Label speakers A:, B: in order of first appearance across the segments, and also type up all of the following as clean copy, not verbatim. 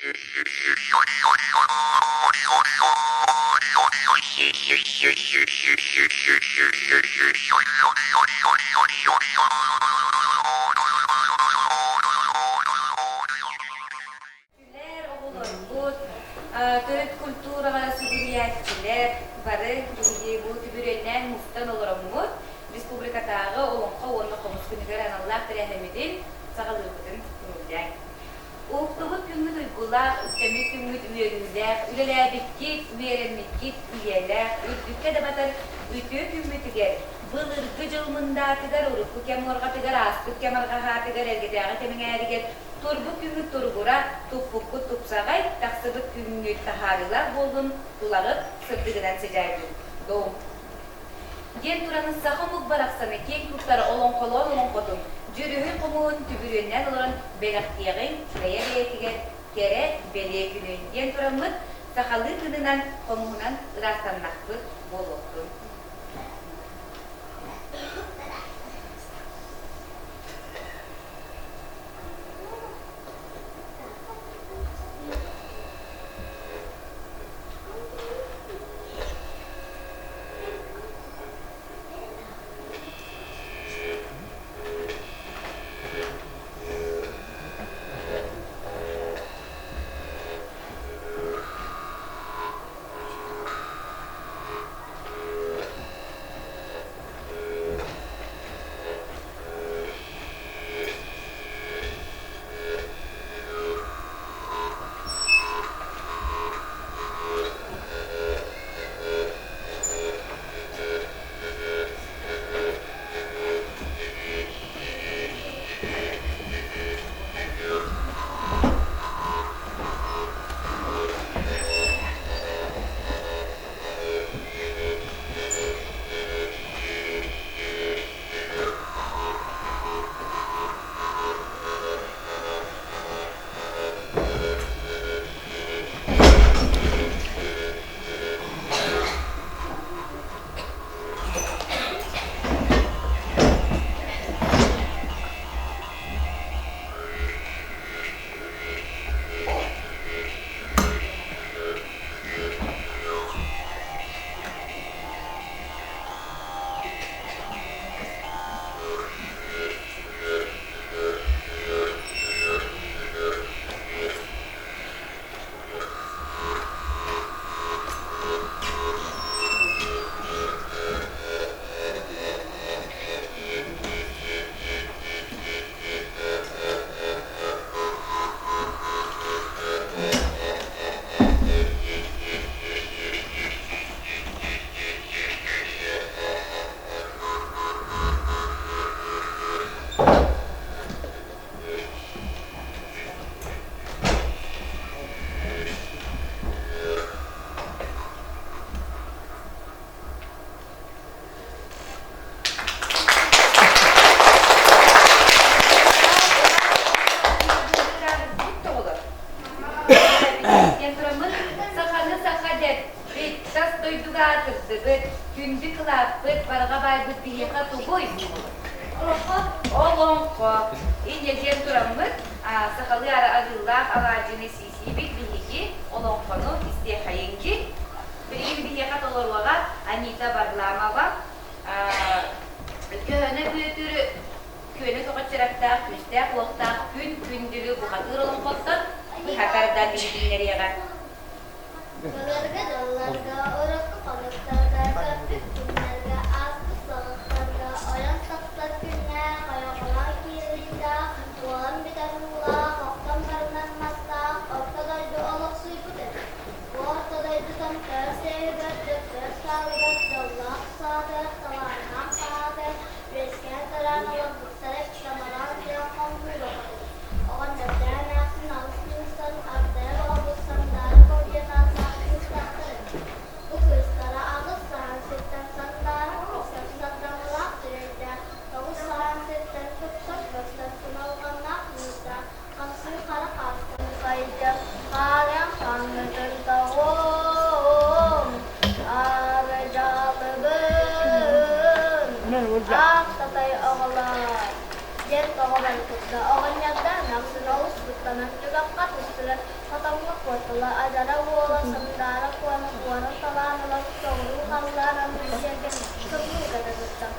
A: Türk kultura sürdürüyetçiler barı bu tübüründen muhtan olurumuz. Respublikadağı olunqa onda komus günügör anallar terehemidin sağlıklıdın kurulacak. Uğuqtuğu kümmüt uygula, üstemi kümmüt üyelüler, ülelerdeki üyerenmekit üyeler, ürdükke de batar ütüğü kümmütüger. Bılırgı cılmındatıgar urukku kemorga tigar astık kemarga hatigar elgedağı temineriger. Turbu kümmüt turbura, tupukku tupsagay, taksıbıt kümmüt taharılar bolgun tulağıp sırtıgıdan sıcaydı. Doğum. Gen turanın sahamuk baraksanı keng tutları olon kolon olon kodum. Jürühü kumun tübüründen olan belaktiyeğin şuraya beyetiger kere beleye günün. Gen turanmıt sakalı gününden komuğundan ırastanlaktı bol oldu. Gündü kılapıt, barga baybıt biyeka tubuy. Olonko. İnyejen turamıt, sakalı ara adıllar, alacını sisi bit bihiki, olonkonu istihayınki. Birin biyeka tolorlağa, Anita Barlamava. Köhöne büyütürü, köhöne sokat çırakta, küste, kulakta, kündülü bu katır olonkottan, bu hatardan bilginleri yagar.
B: Balarga dallarga, orakı balıklarga, köpük günlerge, aslı salıklarga, oyan saklar günler, ayaklar kirinde, duan biter ula, hoktan barınanmazda, ortadaydı olak suybudur. Bu ortadaydı tam terseyi gördük, bir sağlıgat dallar sağdır, talandan sağdır, resken taran olan bıktarık, şamaran yakan buyruğudur. Oğan neften aksın alışmışsan, ardaya olursan, dar kocadan bu kızlara ağız sahan setten sanlar, oksan sandanlar sürede, tavus sahan setten tutsak, göster sunalganlar kızda, kamsını kara karşıdan kaydı, halen kanlıdır dağım, ağacalıbın, aktatay ağalar, yer ağalar kızda, ağanyada, naksın ağız kutlanan, tügakka tüstüler, katamı kuatla adara wola sandara kuana kuana talana la songru kallana menjaga semua kata tetap.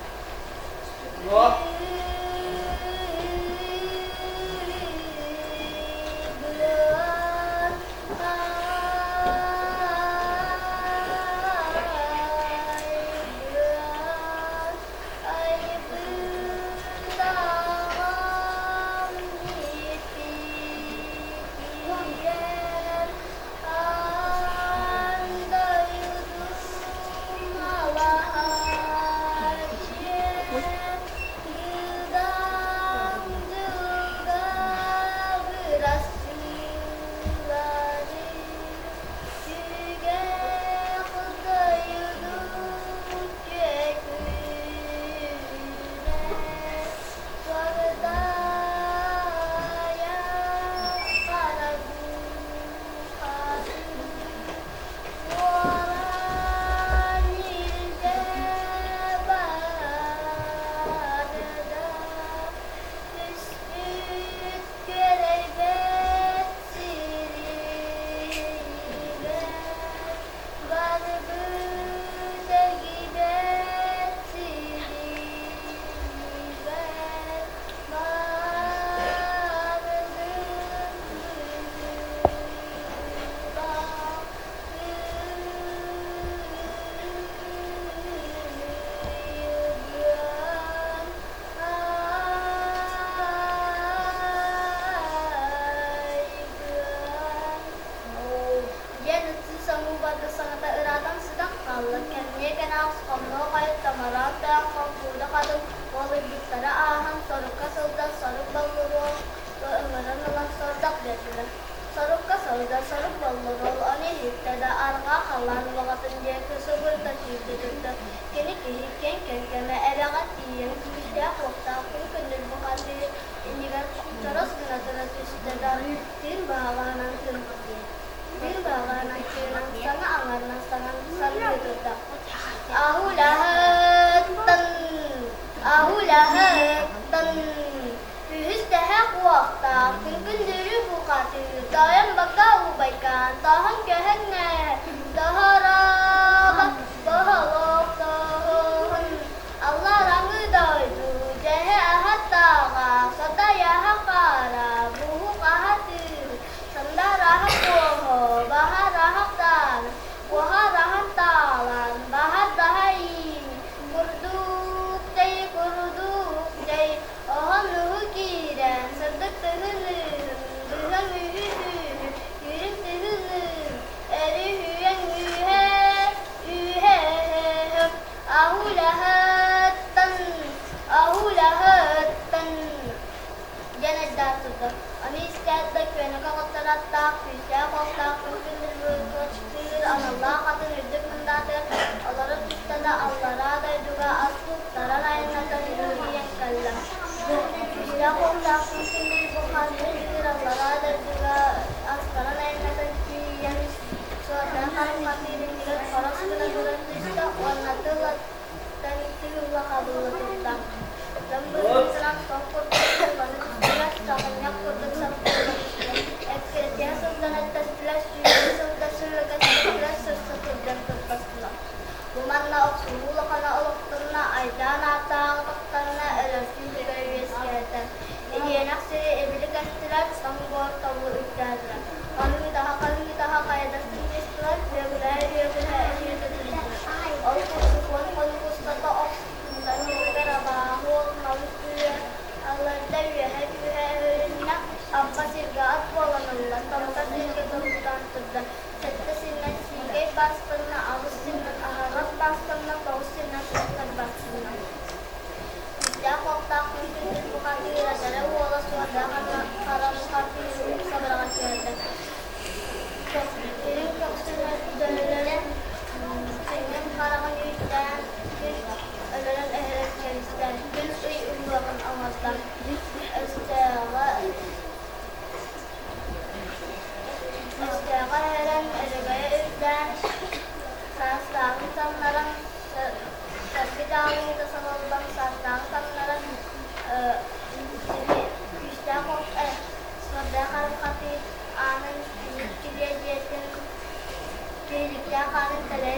B: ya kanın tele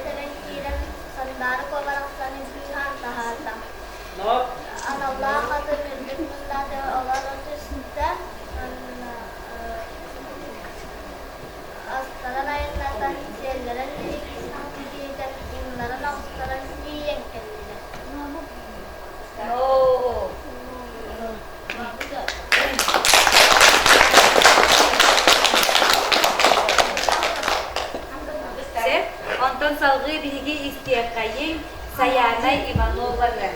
B: kiren sandar ko baraksan impihan tahata.
C: No.
B: An Allah katı bildik bunda de Allah ötesinde astaran ayetlerden yerleren giden bunların astaran yiyen kendine.
A: No. Ondan salgı bilgi istiyakayın Sayanay Ivanova'nı.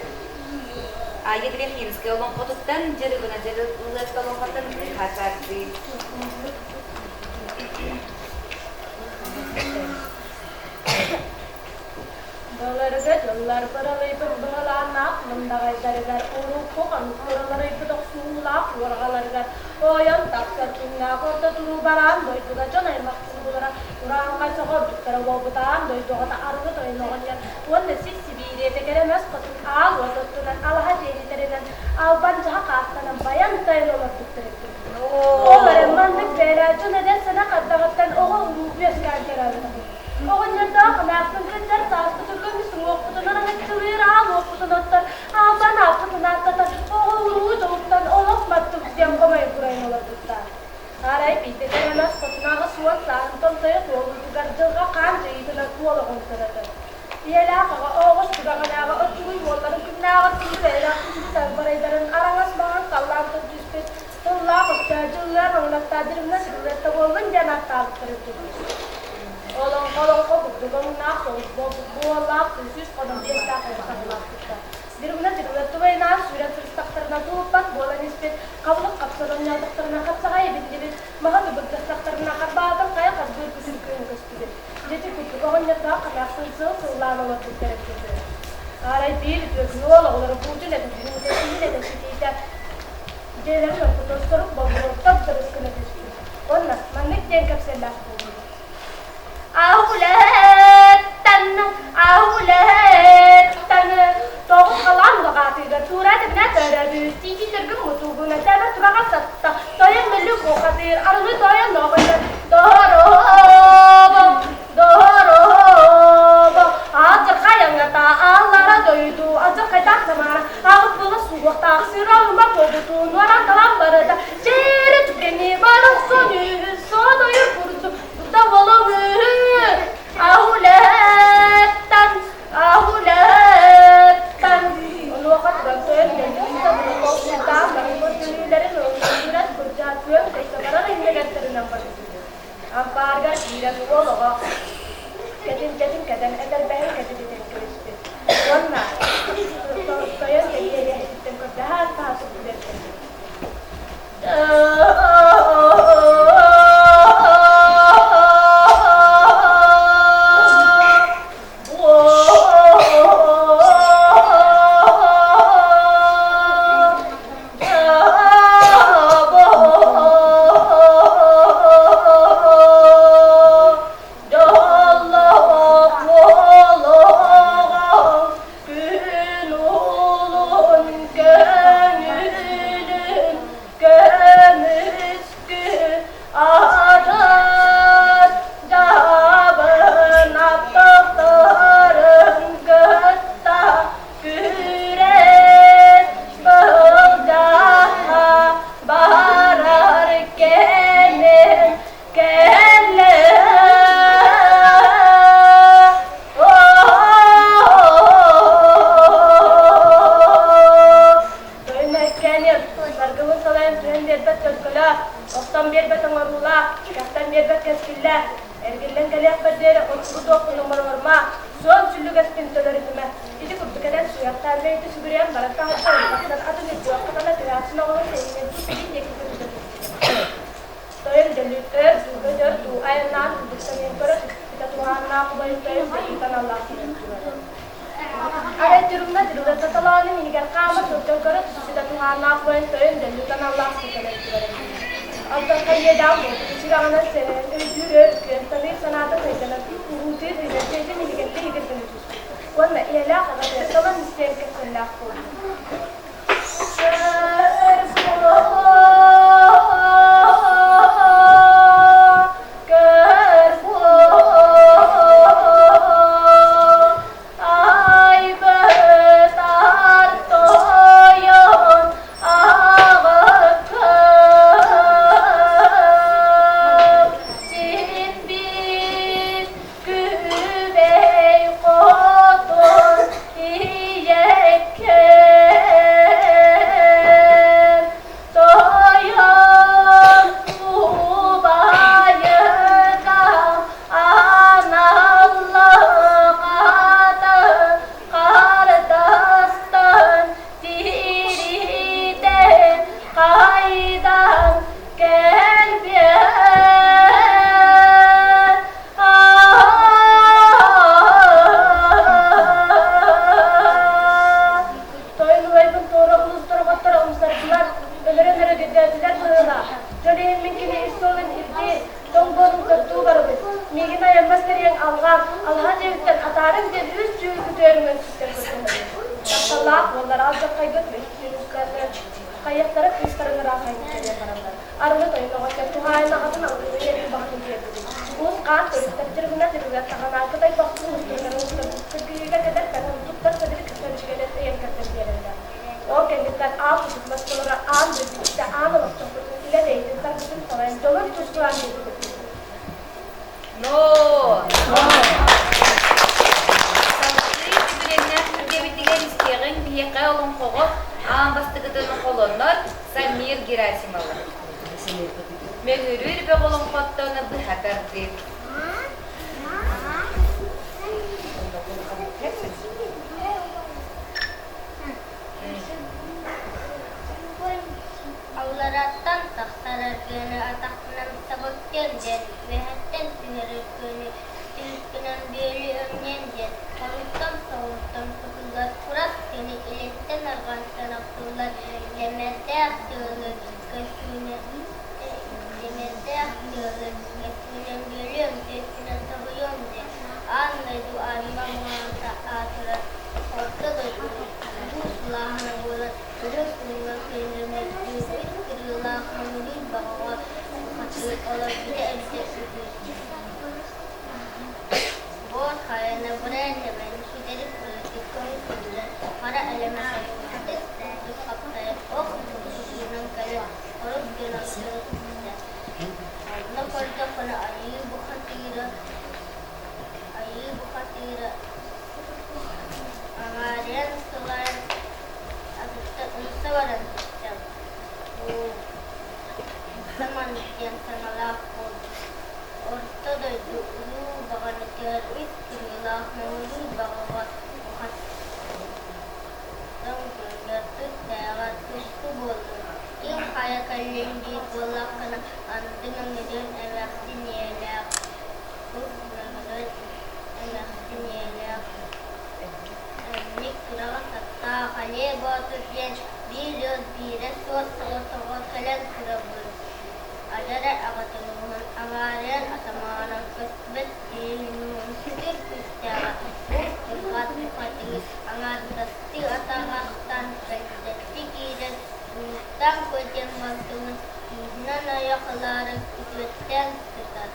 A: Ayıdırın Yinski olan koduktan cırgına cırgılat olan koduktan hatardı.
D: Balarga jallar paralayıp bağlanak mendagaylargar uruku kanukuralayıp doksulak wargalargar oyan taksar tunga korta turubaran doyduga jonay maksudura urang kaçakor dukkara wobutan doyduga ta arga toy nogonyan wonne sibire tekeremas patun al wasatunan alhajeni terenan alban jaha kastanan bayan taylo matukterektu olare mandik bela jona desana kaddagattan ogo urubiyas kankeralata ogo nyanda kanaktan kenjar taas Waktunan ang nagtawira, waktunan aban waktunan tata urutan olok matuk siam kamay kuray na wadutan. Aray pite kaya nas patna ka suwat sa anton tayo to garjal ka kanto ito na tuwala kong saratan. Iyala ka ogos kuda ka na ka otuy wala rin kinaka tumira kusitan paray daran arangas mga kalang to dispet tulla ko sa julla ng nagtadir na siguro tawagan dyan at tagtarit to. Olong ko bugdugong nako buwalak sus kodong biasa kayak sahabat kita. Di rumah tuh enak sudah terstakter na tupat bola nispet kaulak kapsalonnya dokter nakat saya bin maka tuh dokter nakat batang kayak kabur kusir kering kestudir. Jadi bugdugong nyata kayak sensel selalu waktu terus. Arai bil keluar orang pucuk dan ini dan kita. Jadi orang putus terus bawa terus kena dispet. Ona manik jengkap selah. Aulatan toh kalam gakati da turat na tara du tiki tergum mutugu na tara turaka satta toya melu ko khatir arnu toya no banda doro aja kaya ngata alara doidu aja kata samara aku pulas sudah taksira rumah kodutu nuara kalam barada cere tukeni barang sonu sono yur kurtu da walau Ahulatan Luakat bantuan dan kita berkau kita Bangkot juli dari surat berjatuh Kesabaran yang tidak ternampak Apa harga tidak tua loh Ketin kadang edal bahan ketin krispit Warna Saya jadi sistem kerjaan Tak sebuah aan turistler buna dirüvet tamam kadar baktım usulüne kırgıya kadar kadar tuttar kadar kadar şeyler en kadar yerler. O kendikler ağ tutmak sonra ağ işte ağ olsun ile değil kadar bütün sonra dolar tutturan
A: No. Samir Gerasimova. Mehürür be golun qottona bu haberdi.
B: Avlaratan tahtarar gönü ataklan sabıkken den ve hatten tünerir gönü tilkinen böyle önyen den konuktan soğuktan tutular kuras gönü iletten argantan akıllar lemette aktığını göçüne lemette aktığını göçüne bölüyorum göçüne tabuyorum den anlaydı anma muhanta atıra ortada bu silahını bola Kırıklığı kendime kırıklığa hamurun bağa katılık olabilir elbette. Bu hayana buraya hemen şu deri politik konusunda para eleme hayatı bu kaptaya ok kuşunun kale orup dönüştürü tutacak. Ne korda konu ayı bu hatira Amarian selain Unsawaran sistem. Zaman yang sangat ortada dulu bagan teroris kirilah mulu bagan bukan jatuh darat kubur. Yang kaya kalian di bola kena anda mengejar eleksi nielak. Mengejar eleksi nielak. Nik kurang kata kali batu pian bir sos kalian kurabul. Ada agatunuhan angarian atamanan kesbet ilmuun sikir pistawa. Bukat bukati angar dasti atangastan dasti kiran tang kujem mantuman nana yakalaran kitwetan sekat.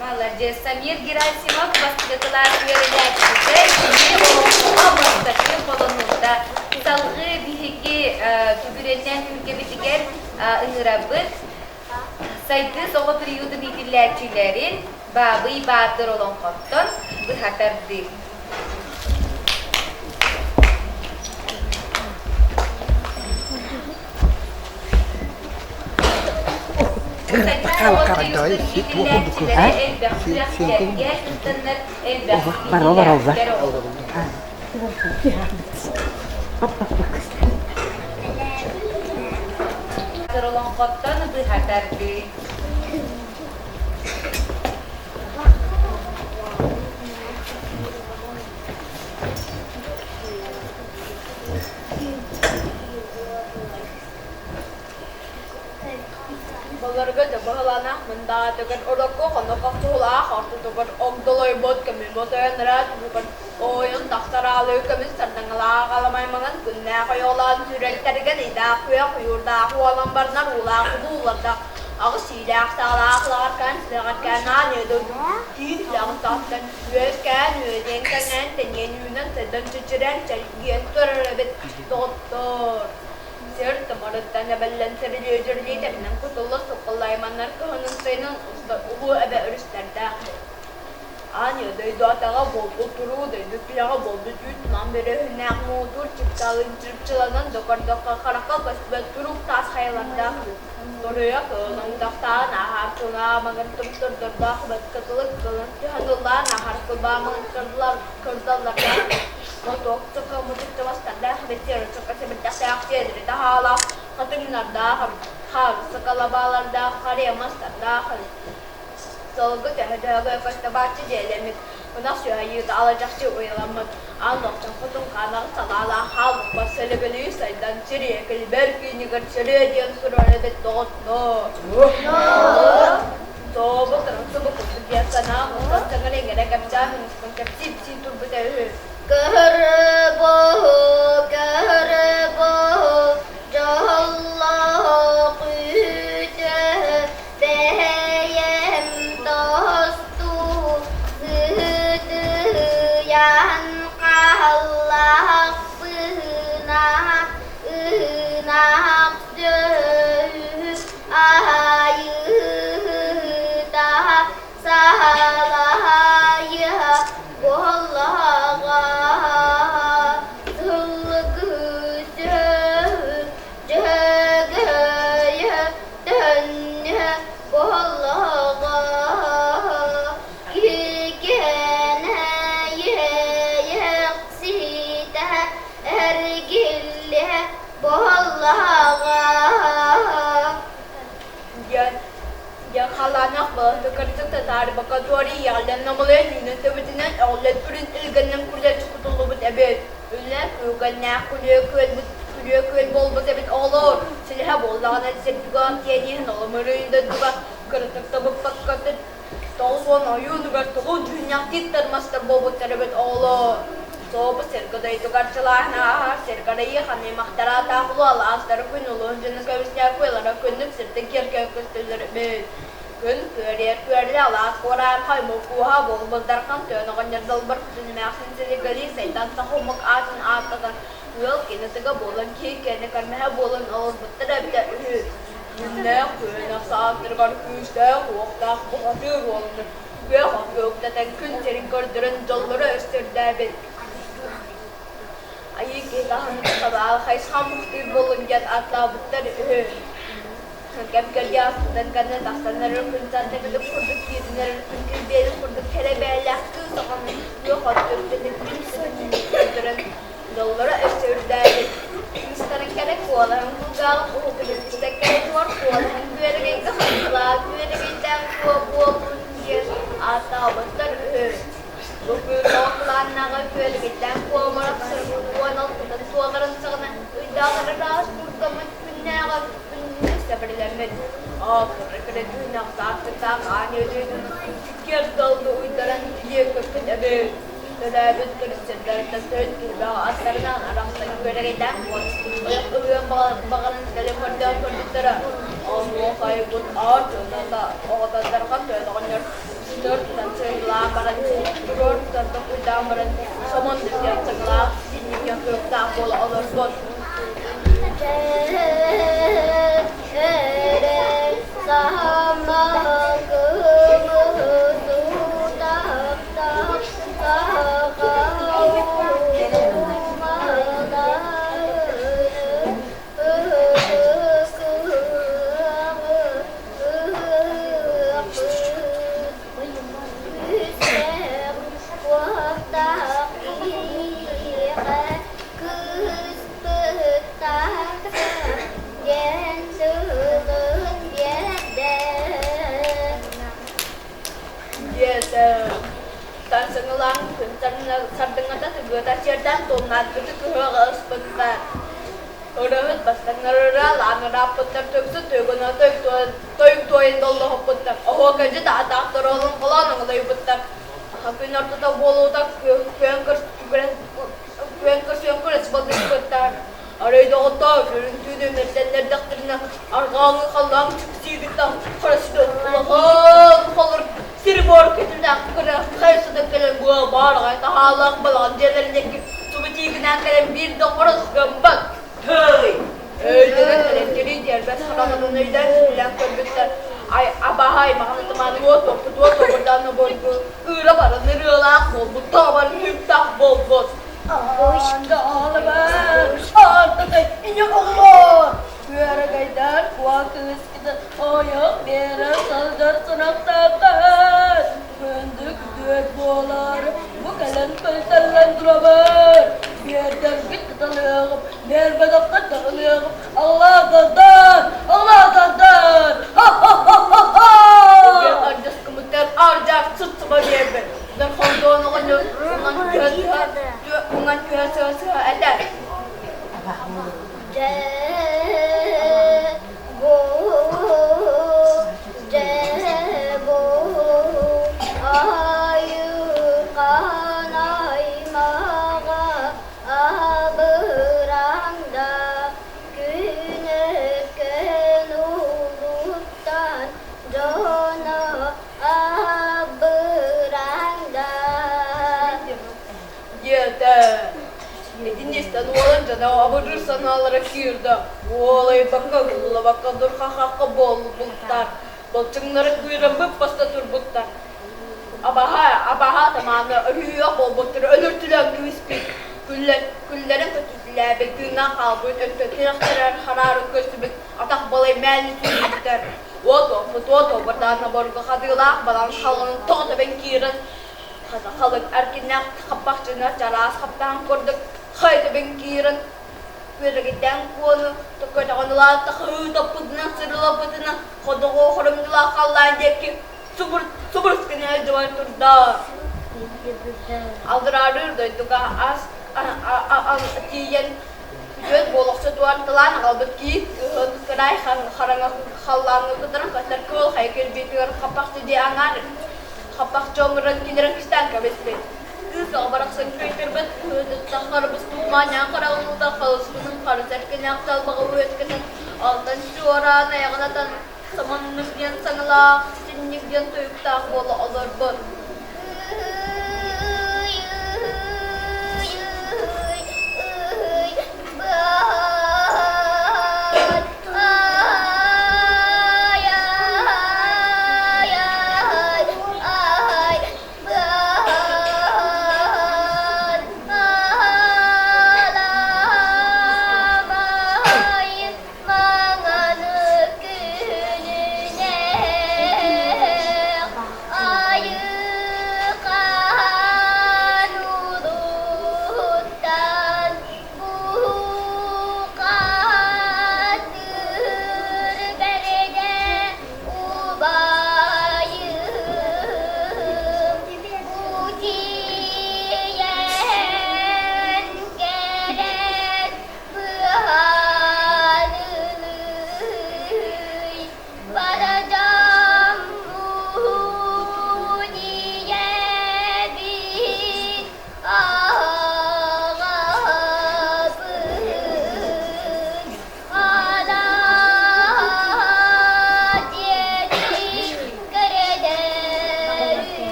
A: Молодец. Самир Герасимов бастырдылар үйереләкчесе областашы болонуда. Салғы биһиги түбүреннен түргебитигер ыңырабыт сайды соғы периодын итилләкчилерин бабый баатыр олон коттон быхатарды. Terolong koton berhadar di Balarga da bahalana menda tekan orako kono kaptula hartu tekan ogdoloy bot kami botayan rat tekan oyun taktaralı kami sardangala kalamay mangan kunna kayolan sürektergen ida kuya kuyurda kualan barnar ula kudularda Aku sidak salah kan silakan nanya do sidak tatkan kan dengan tenyen yunan sedang cucuran cari rebet doktor Sert marattan ballan serjörli tebnen kutullah soqallaymanlar kahının sayının ubu ebe örüslerde. Ani daydı atağa bol turu daydı pilağa bol dütünan beri hünek motor çıktalın çırpçılanan dokar karaka kasbet turup tas hayalanda. Doruya kılın dafta nahar tuna magan tırtırdır bakbat katılık kılın tihanullah nahar kılba magan kırdallarda. Motok çaka mutuk tavastanda betir çaka sebedak seaksiye dirita hala katınlarda har sakalabalarda karyamaslarda Salgı tehedege kastabatçı diyelemit Buna sühayı alacakçı uyulamak Anloktan kutun kanar salala halk basılı beliği saydan çiriye kelberki nigar çiriye diyen sürüne de doktor Sobu terangsu buku biasana Mustasangan yang ada kapcan Mengkapsip si turbu tehu Kerboh Jahallah Qujah Behayem Dostu Zıdıyan Qallah Sınah Döh Ayıda Salayı Bollağa Halanak bahasa kerja tertarik bakal tuari yang dan namanya Yunus sebetulnya oleh print ilgan kuliah cukup lebih abad. Ulah kuliahnya kuliah bol bersebut Allah. Sehingga bolanya sertifikat tiada nomor itu juga kerja terbapak kerja tahun ayun juga tahun dunia kita master bobot terbet Allah. So serkada itu kerjalah nah serkada iya kan mahtara taklu Allah astar kunulun jenis kamisnya kuilah kunuk serta kira kusteler Kun kuliah Allah Quran hay mukuha bol berdarkan tu nak nyerdal berkesenangan sekali setan tahumuk asan atakan Well kena tega bolan ki kena karena bolan Allah berterabit Nah kuliah saat terkar kusta waktu waktu waktu kuliah waktu terkun serikar deren jalur istirahat Ayy kita hendak sabal khais hamuk bolan jat atla beter Kem kerja dan karena tak sanar kuncan dengan produk kiri dengan bel produk kelebelak tu sokan yo khotur dengan prinsip dengan dolar esir dari
B: Sarang kere kuala, gal ko kita kere tuar kuala, kere kita kuala, kere kita kuala punjir atau betul. Bukul kuala naga kere kita kuala marak serbu kuala, kita kuala kerana sana, udah kerana surga punya punya seperti lemet. Oh, kere tu nak tak ane tu fikir kalau udah dia kerja Tetapi tersedar tertulah asarna orang segera kita buat yang bakalan sekali berdua Allah kaya buat art nada orang terdekat terdekat start dan sebelah barat turun tentu kita barat semua yang sebelah ini yang kita boleh Allah buat sama Sardengan juga tak cerdas tunat itu harus bentar. Udah pas dengar lah dapat tertutup tu guna tu yang Allah bentar. Oh kerja tak terolong kalau nang lagi bentar. Tapi nanti tak boleh tak yang kerja sebagai bentar. Ada itu otak, itu dia net dokternya. Argang kalang sih kita harus tu. Kalau Siribor kita nak kena kaya sudah kena buat barang, kita halak belanja dan jadi cuma kena kena bir dong harus gambar. Jadi dia best orang orang ni dah bilang kerja. Abahai makan teman dua tu berdan boleh. Ura barang ni relak, buta barang hitam bobot. Anda lepas, ini Allah. Biar kaitan kuatus kita oyok biar sadar senang takkan bentuk duit bolar bukan peltalan global biar tergit terlihat biar bedak terlihat Allah kadar biar arjas kemudian arjas sebagai ben dan kondono dengan kuasa ada Dan olunca da abırırsan alarak girdi. Olay bakka dur hakka bol bultar. Bolçunları kuyran bıp basta dur bultar. Abaha tamamı rüya bol bultar. Ölürtülen güvispik. Küllerin kötüsüler ve günden kalbın ötütülen hararı köstübük. Atak balay məlini tüyüktür. Oto bardağına borgu kadıyla balan kalının toğda ben girin. Kalık erkinler kapakçına caras kaptan kurduk. Kaya bengkiran, pwede kitang kuno, tukar ako nila tapos na sila pati na kodoko koram nila kalanya ki super kanya jawan turda. Aldradur do itu ka as tiyan jual bolok setuan telan kalbet ki kedai karang kalang itu terang kasar kul kayak biar kapak jadi angan kapak jongran kinderang kistan kabespe. Kalau barang sengkri terbet, tak harus banyak orang muda kalau sebelum harus terkenal kalau bagus kenal altan suara naik natan semen yang sangat jenis yang tu tak boleh Allah ber. Ayu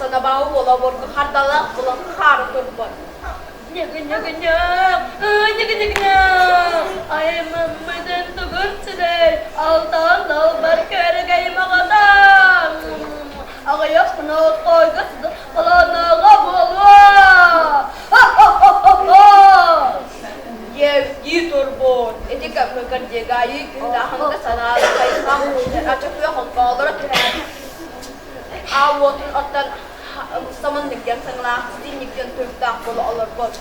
D: Ağzına bağı ola borgu hardalak bulan xarı turban. Nıgı. Ayımın mıydın tuğun çiley. Altan albar körü gaymağadan. Ağayak sınıf koygusuz kılanağa bola. Yi turban. Edi kapıkır cegayı gündahında sanal kayıkan açık ve kontrolü Awotun otan saman dikyan sangla sin dikyan turtak bolo alor bot.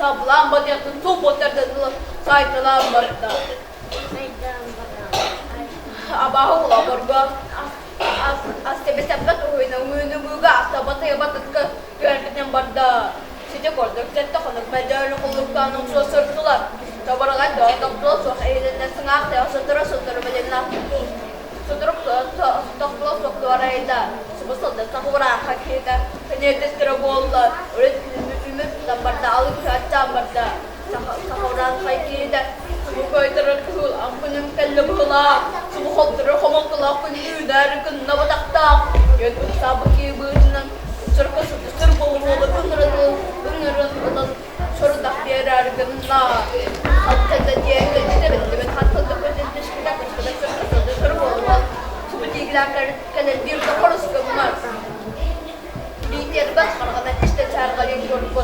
D: Sablan badiyatın top otardadılar saytılan barda. Abahu ola barga. Sebesebet oyuna umunu buga asabataya batıtkı görgüden barda. Size korduk zette konuk medyarlı kulukkanın sosırtılar. Tabaralar da toplu sok eğlenine sınav da sıtırı belenler. Sıtırıp toplu sok duvarayla. Sıbısıldı sakura hakiyete. Penetestere bolla. Öğretmenimiz barda alıp kaçtan barda. Sahuran kaykide. Subu koytarır kul ampunim kelle bula. Subu kottırır homakla kulü dergin nabatakta. Yöntük sabıki bıcının sırkı sır bulur olur. Ünürün sorudak bir ergınla. Hatta diye geçtirin. Hatta da böyle teşkilat işte sır bulur. Subu diğerler kelle bir de korusu bunlar. Diğer bak kargana işte çargıya görüp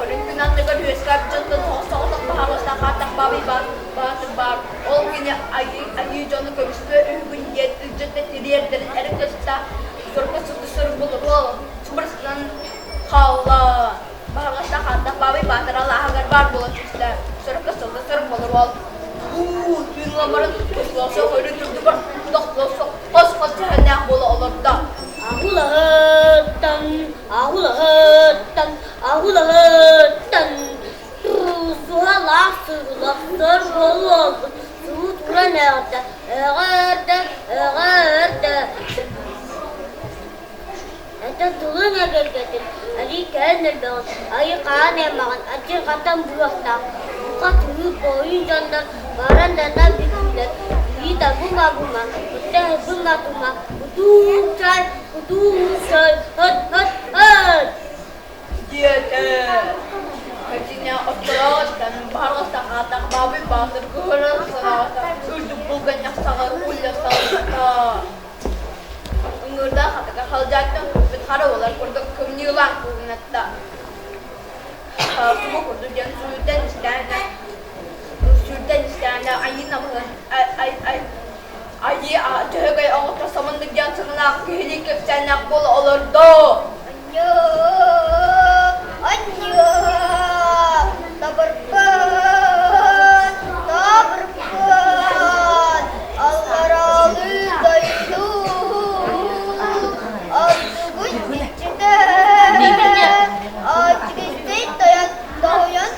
D: ürün günü anlıklar hüyeskar canlı soğuk pahalısa katak babi bar ol günü ayı canlı kömüştü ürün yetti ciddi diğerlerin erkekta sorka sır bulur ol çubursuzdan kalla pahalısa katak babi batır Allah agar bar bulur işte sorka sır bulur ol dünyaların kıslosu ürün türlü bar doklosu kos cehennem bolu olur da
B: Ahulatan Suhalak sığılaklar bol oldu Suud kuran ağırda Ete tulun egergedir Ali kendir beğen Ayı kaan emağın Acı katan burakta Buka tümü boyun canlar Baran dana bitkiler İyi de buma Kutte buma Kudum çay Hıt
D: Yeter. Hacınya oturağıdan barğısta katak babi batır kıhırır sırağıda Ürdük bulgan yaksağı kulya sağlıkta Ingırda kataka halacaktın kırbet hara olar kurduk kımni yılan kuvvetle Sumu kurdu diyen sürden isteyene ayı namı ayı tühegay ağıta samandık yansınlar kihili köftenler bol olurdu
B: Anne, sabarkan, Allah razı içinde, azgın dayan,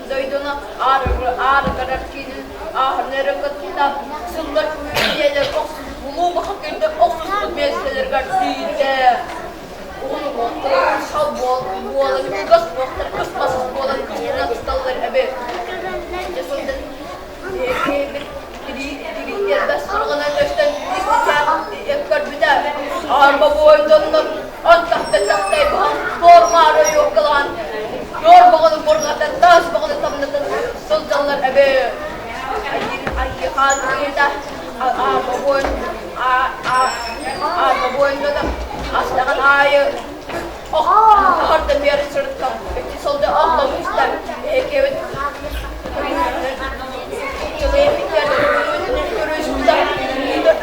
D: doyduna ağrı kadar kinin ahırları katında sıllar üyeler bulu bakakirde oksuz meseleler gartiyde şal boğalan kız boğalar kısmasız boğalan kızına tutallar ebe sonunda diri bas sorgana döşten yapkar bir de arba boyundan antahta tahtay baham formarı yok kalan yor bakalım borgata tas bakalım tamnatan sultanlar ebe ay halıyda arba boyundan aslakan ayı harda bir yere sırttan peki solda ağlamışlar evet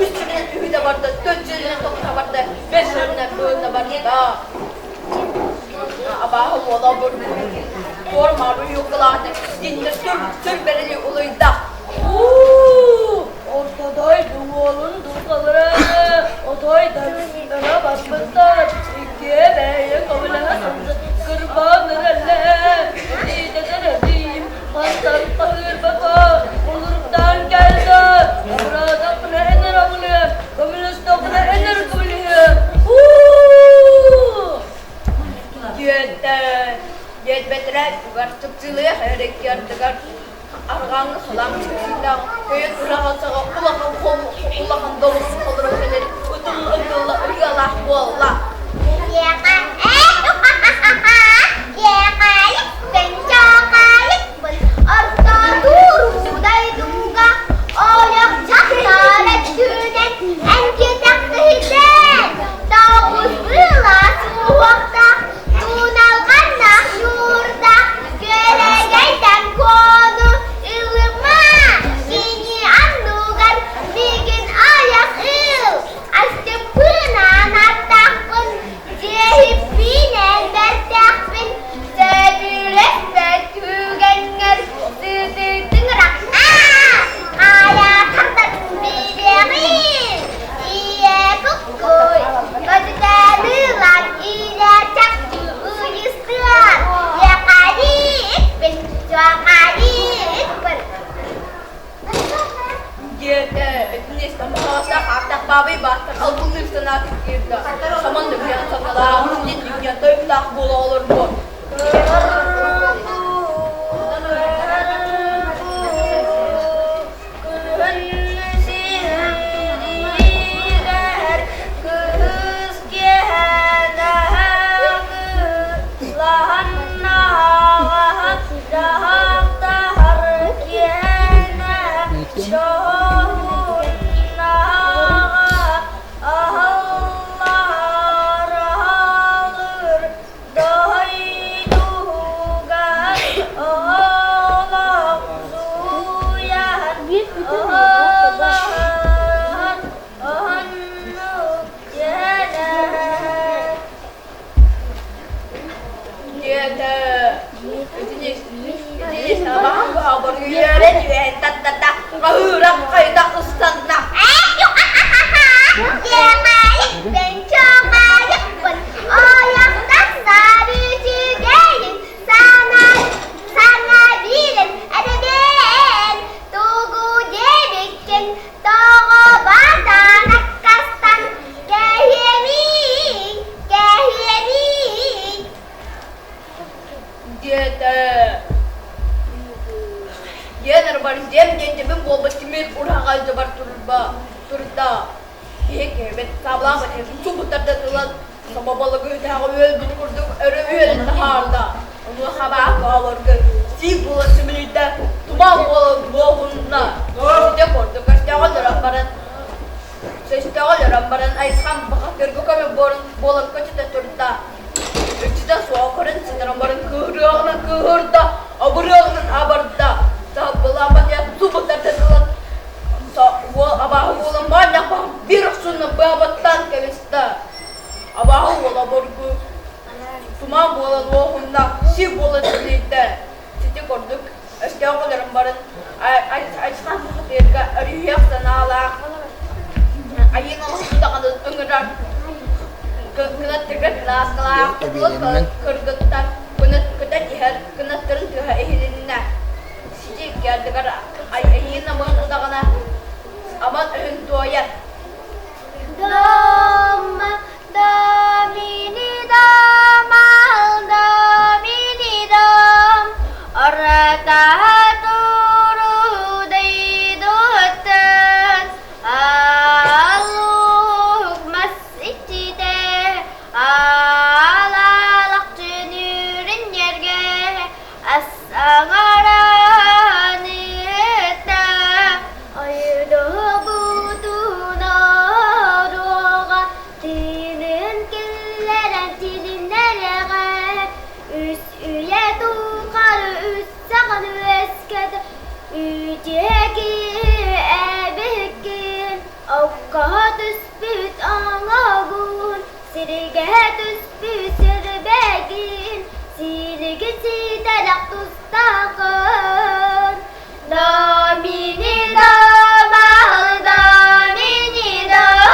D: üstüne de vardı, döncüğüne topta vardı, beşlerine böğünde vardı. Abahım ola bu formarı yoklardı, dinle sür bereli oluydu. Ortadaydı oğlun durgaları, odaydı bana basmışlar, ikiye beyin kavlana sandı, kırbanır elle, ideden edeyim, hastan kalır baba, olurumdan geldi, burada buna ender amını, komüniste buna ender kulüğü. Yet betere, bugar tıpçılığı herek yardıgar, arğanlı sulam çıksıyla, köyün ırağasağı kulağın dolusu olur öfeleri, ıtılı ırgalah bu Allah. Kena tegat kelas kelas, kergetan, kunet
C: Öden iher kınatların tüha ehilinne. Sicik geldiler ayyin aman odağına. Aman öhün doğayan.
B: Dom, domini domal, domini dom. Orta turu deydutun. Aluk masjide. Alalak cünürün yerge. As-sangaranita. Ayda buduna roga. Tinin killeren tilinlerege. Üs üye tukar üs sağın üsked. Üceki ebekin. Avka tüspüt ağagun. Sirge tüspüt sirbegin. Silgi sidelak tustağın. Domini domal, domini dom.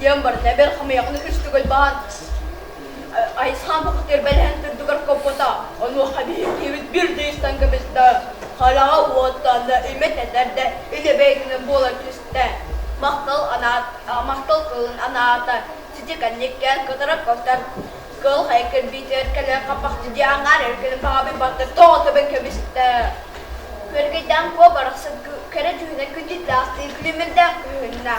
C: Diyan barda bel khamiyakni kıştıgıl bahan. Ay sampuk terbelhen tırdıgar kopota. Onu habibiyet bir değişten gibiste. Hala uvatanda imet ederde ile beyginin bola küste. Mahtal kılın anahtar. Sizi kannikken kıtarak kostar. Kıl haykır biter kale kapak ciddi angar erkenin babi battır. Toğ tabi kebiste. Kırgıdan ko baraksa kere tühüne kündit lastiği kliminden kühünne.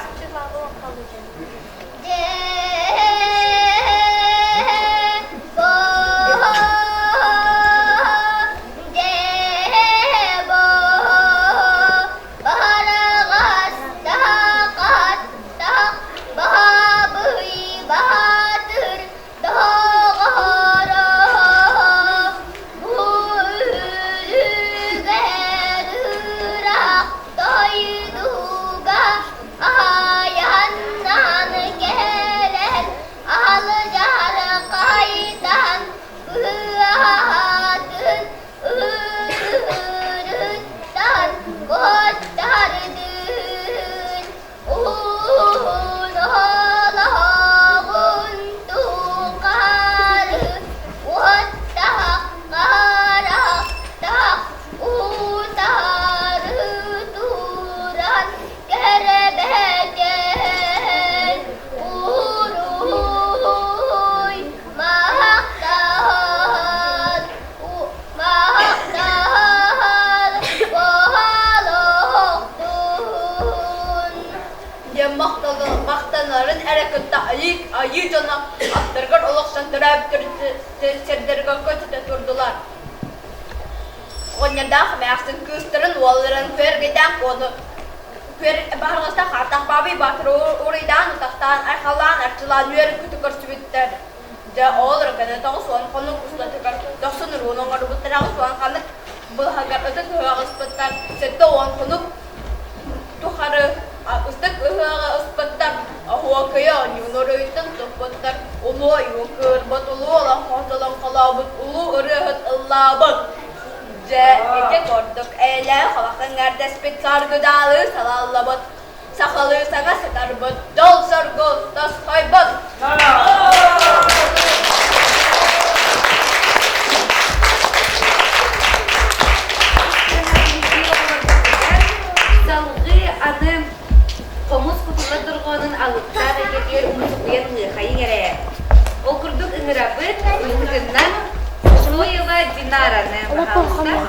C: Mahtanların erekutta ayı cana attırgar olaksan tırab serderga kötüde durdular. Onyadan kımayaksın küstürün oğulların fergiden konu. Baharlısta kartak babi batır uğraydan utaktan aykalan arçılan yürü kütükür sübütter. De oğulur kene tağı soğan konu kuslatıkar. Dağsınır onun arıbıttırağı soğan kanık bıhagar ödü kıhağı ıspıttar. Sette oğan konu tuharı ustak ıhağı ıspıttar. Ahua kaya yunuruytun tıpıttar. Ulu yukır bat ulu olan hotalan kalabıt. Ulu ırıhıt ıllabıt. Ece gördük eyle halakın erdespit sargıdalı salallabıt. Sakalı sana satarbıt. Dol sargı tas kaybıt.
A: Anım komuz kutula durğunun alıklar egedir umutuklayan hıyıkayın ere. Okurduk ıngırabıt, uyukından Soyeva dinaranı bahalısda.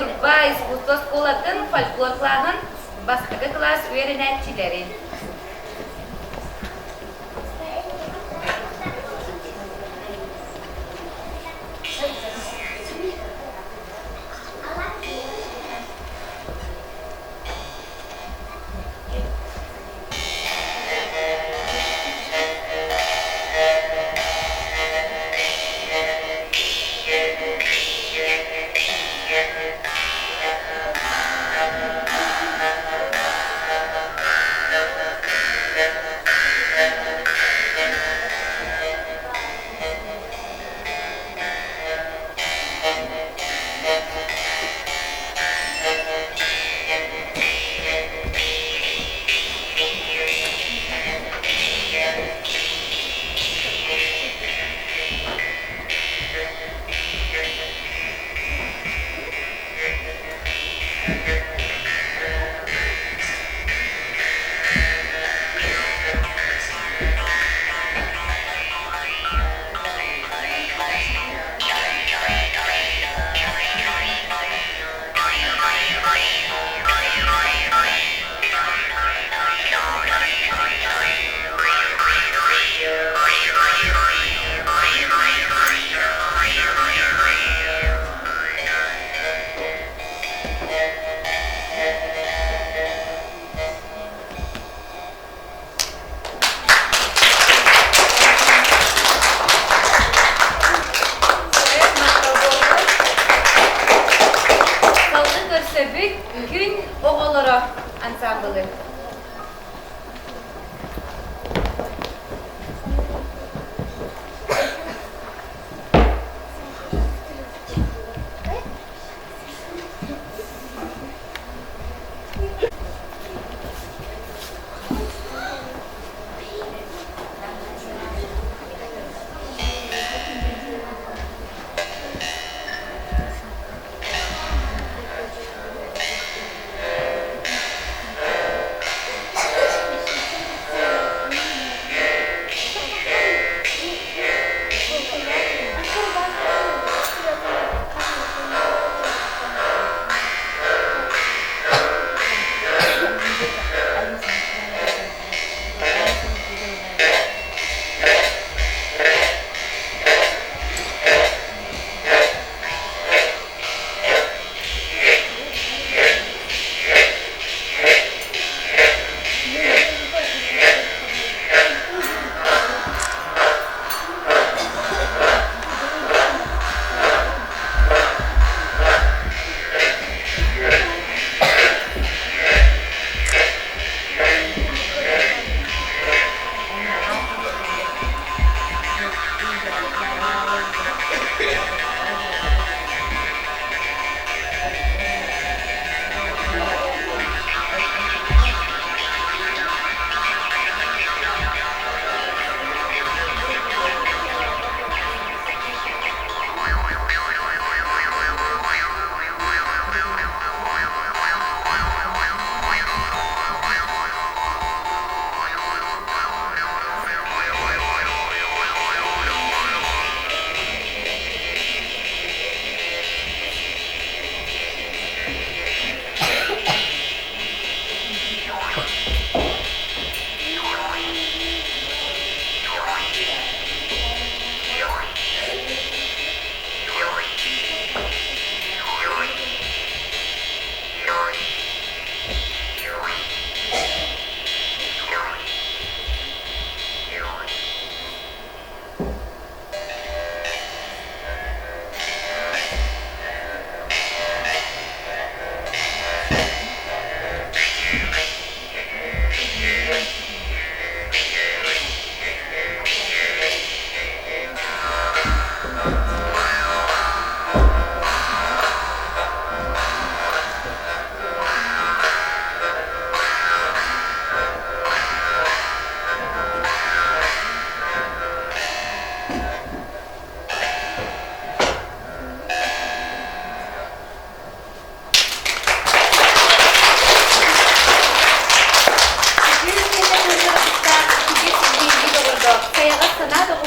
A: Turba Iskutos Kulatın folklor klahın bastığı klas öğrenetçileri. Sebik gün oğulları ansamblı.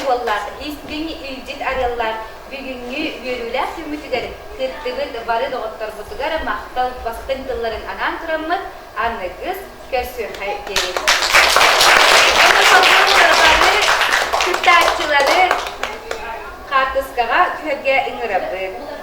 A: боллар. Истиң илжит аряллар бүгүнгү үйрүләр түмүтүгөр кыттыгы бары доктор бутугар мактал бастын тылларын анан тураммыт аныгыз көрсө керек. Күттәчиләре катыскага көһгә иңрәбы.